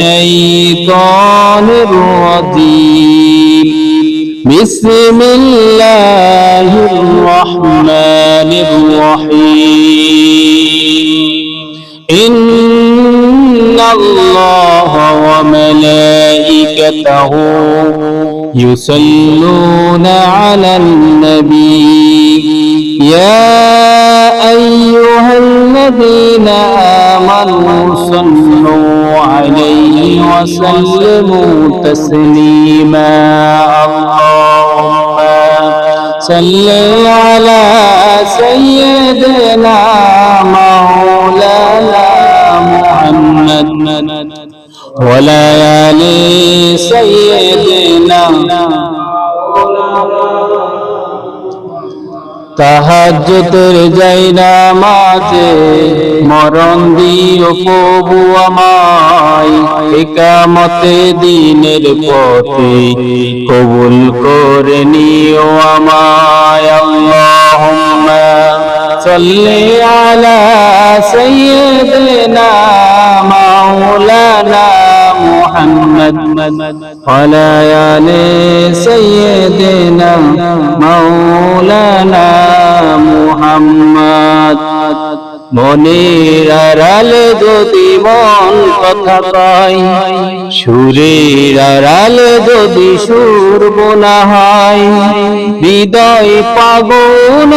الشيطان الرجيم بسم الله الرحمن الرحيم إن الله وملائكته يصلون على النبي يا أيها الذين آمنوا صلوا عليه وسلموا تسليما اللهم صل على سيدنا مولانا محمد وعلى آل سيدنا তাহাজ্জুদের যাইনা মাঝে মরণ দিও প্রভু আমায় ইকামতে দিনের পথে কবুল করে নিও আমায় আল্লাহুম্মা সাল্লি আলা সাইয়্যিদিনা মাওলানা محمد وعلى آل سيدنا مولانا محمد মনের আড়ালে যদি মন কথা কয় সুরের আড়ালে যদি সুর বোনা হয় হৃদয় পাগল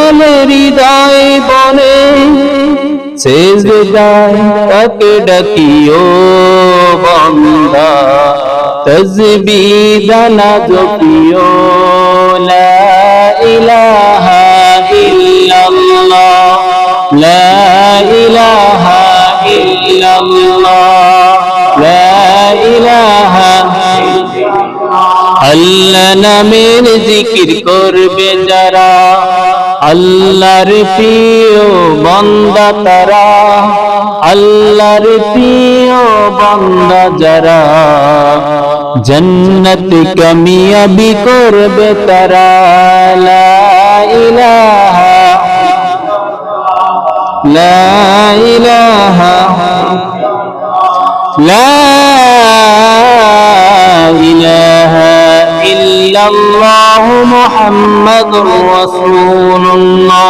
হৃদয় বনে সেজদায় তাকে ডাকিও বান্দা তাসবিহ দানা জপিও লা ইলাহা ইল্লাল্লাহ লা ইলাহা ইল্লাল্লাহ লা ইলাহা আল্লাহ নামের জিকির করবে যারা আল্লাহর প্রিয় বান্দা তারা আল্লাহর প্রিয় বান্দা যারা জান্নাত কামিয়াবি করবে তারা লা ইলাহা লা ইলাহা লা ইলাহা ইল্লাল্লাহু মুহাম্মাদুর রাসূলুল্লাহ